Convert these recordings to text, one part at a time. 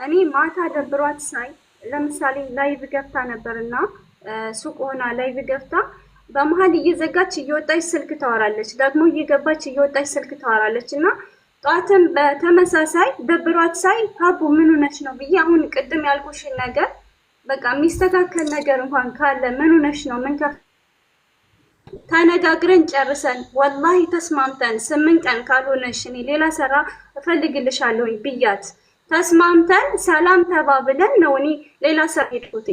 እኔ ማታ ደብሯት ሳይ ለምሳሌ ላይቭ ገብታ ነበርና ሱቅ ሆና ላይቭ ገብታ በመሃል እየዘጋች እየወጣች ስልክ ታወራለች፣ ደግሞ እየገባች እየወጣች ስልክ ታወራለች። እና ጧትም በተመሳሳይ ደብሯት ሳይ ሀቡ ምን ሆነሽ ነው ብዬ አሁን ቅድም ያልኩሽን ነገር በቃ የሚስተካከል ነገር እንኳን ካለ ምን ሆነሽ ነው ምን ተነጋግረን ጨርሰን ወላሂ ተስማምተን 8 ቀን ካልሆነሽ እኔ ሌላ ስራ እፈልግልሻለሁ ብያት ተስማምተን ሰላም ተባብለን ነው እኔ ሌላ ስራ ሄድኩት።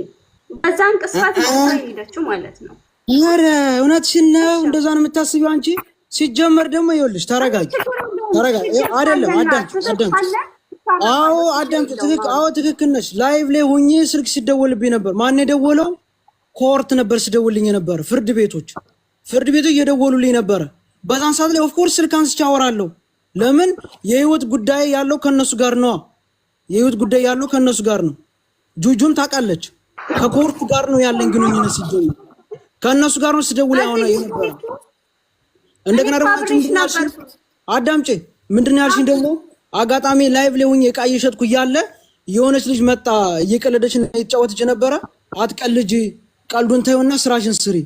በዛን ቅስፋት ነው ሄደችው ማለት ነው። ኧረ እውነትሽን ነው። እንደዛ ነው የምታስቢው አንቺ። ሲጀመር ደግሞ ይኸውልሽ ተረጋጊ አይደለም አዳምጪ። አዎ አዳምጪ። ትክክል ነሽ። ላይቭ ላይ ሆኜ ስልክ ሲደወልብኝ ነበር። ማን የደወለው? ኮርት ነበር ሲደውልልኝ ነበር። ፍርድ ቤቶች እየደወሉልኝ ነበር። በዛን ሰዓት ላይ ኦፍ ኮርስ ስልክ አንስቼ አወራለሁ። ለምን የህይወት ጉዳይ ያለው ከነሱ ጋር ነው። ጁጁም ታውቃለች። ከኮርት ጋር ነው ያለኝ ግንኙነት ሲጀምር ከነሱ ጋር ነው ሲደውል ያውና የነበረ። እንደገና ደግሞ አዳምጪ ምንድን ነው ያልሽኝ? ደግሞ አጋጣሚ ላይቭ ላይ ሆኜ ዕቃ እየሸጥኩ እያለ የሆነች ልጅ መጣ እየቀለደች እና እየተጫወተች ነበረ። አትቀልጂ፣ ቀልዱን ተይውና ስራሽን ስሪ።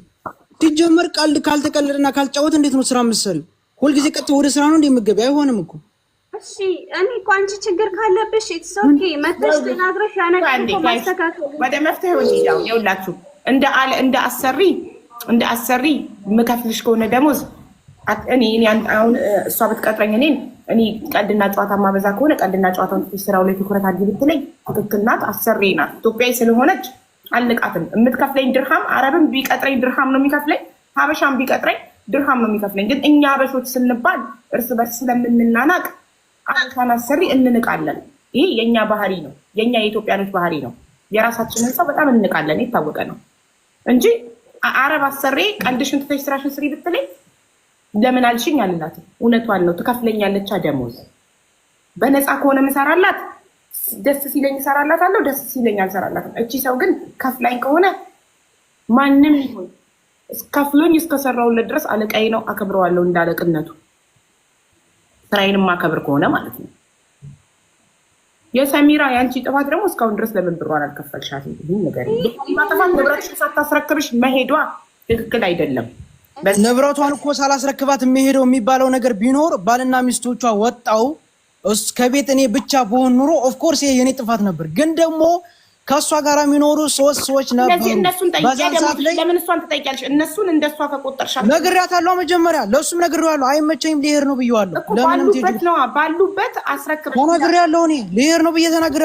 ሲጀመር ቀልድ ካልተቀለደና ካልተጫወተ እንዴት ነው ስራ የምትሰሪው? ሁልጊዜ ቀጥታ ወደ ስራ ነው እንደምትገቢ? አይሆንም እኮ። እሺ እኔ እኮ አንቺ ችግር ካለብሽ ኢትስ ኦኬ መተሽ ተናግረሽ ያነቀው ማስተካከል ወደ መፍትሄው ይሄዳው። ይኸውላችሁ እንደ አሰሪ መከፍልሽ ከሆነ ደሞዝ እኔ አሁን እሷ ብትቀጥረኝ እኔ ቀልድና ጨዋታ ማበዛ ከሆነ ቀልድና ጨዋታውን ስራው ላይ ትኩረት አድርጊ ብትለኝ ትክክል ናት። አሰሪ ናት። ኢትዮጵያዊ ስለሆነች አልንቃትም። የምትከፍለኝ ድርሃም አረብም ቢቀጥረኝ ድርሃም ነው የሚከፍለኝ፣ ሀበሻም ቢቀጥረኝ ድርሃም ነው የሚከፍለኝ። ግን እኛ ሀበሾች ስንባል እርስ በርስ ስለምንናናቅ አበሻን አሰሪ እንንቃለን። ይሄ የኛ ባህሪ ነው፣ የኛ የኢትዮጵያኖች ባህሪ ነው። የራሳችንን ሰው በጣም እንንቃለን፣ የታወቀ ነው እንጂ አረብ አሰሪ ቀልድሽን ትተሽ ስራሽን ስሪ ብትለኝ ለምን አልሽኝ አልላትም። እውነቷን ነው፣ ትከፍለኛለች ደሞዝ። በነፃ ከሆነ ምሰራላት ደስ ሲለኝ እሰራላታለሁ፣ ደስ ሲለኝ አልሰራላትም። እቺ ሰው ግን ከፍላኝ ከሆነ ማንም ይሁን ከፍሎኝ እስከሰራውለት ድረስ አለቃዬ ነው፣ አከብረዋለሁ እንዳለቅነቱ። ስራዬን ማከብር ከሆነ ማለት ነው። የሰሚራ ያንቺ ጥፋት ደግሞ እስካሁን ድረስ ለምን ብሯን አልከፈልሻትም? ይሄን ነገር ማጥፋት ንብረትሽን ሳታስረክብሽ መሄዷ ትክክል አይደለም። ንብረቷን እኮ ሳላስረክባት የሚሄደው የሚባለው ነገር ቢኖር ባልና ሚስቶቿ ወጣው ከቤት እኔ ብቻ በሆን ኑሮ ኦፍ ኮርስ ይሄ የኔ ጥፋት ነበር። ግን ደግሞ ከሷ ጋር የሚኖሩ 3 ሰዎች ነበሩ። እነሱን ለምን እሷን ትጠይቂያለሽ? እነሱን እንደሷ ከቆጠርሻት ነግሬያታለሁ። መጀመሪያ ለሱም ነግሬዋለሁ። አይመቸኝም ልሄድ ነው ብዬዋለሁ። ለምን ባሉበት አስረክበሽ ነግሬያለሁ። እኔ ልሄድ ነው ብዬ ተናግሬ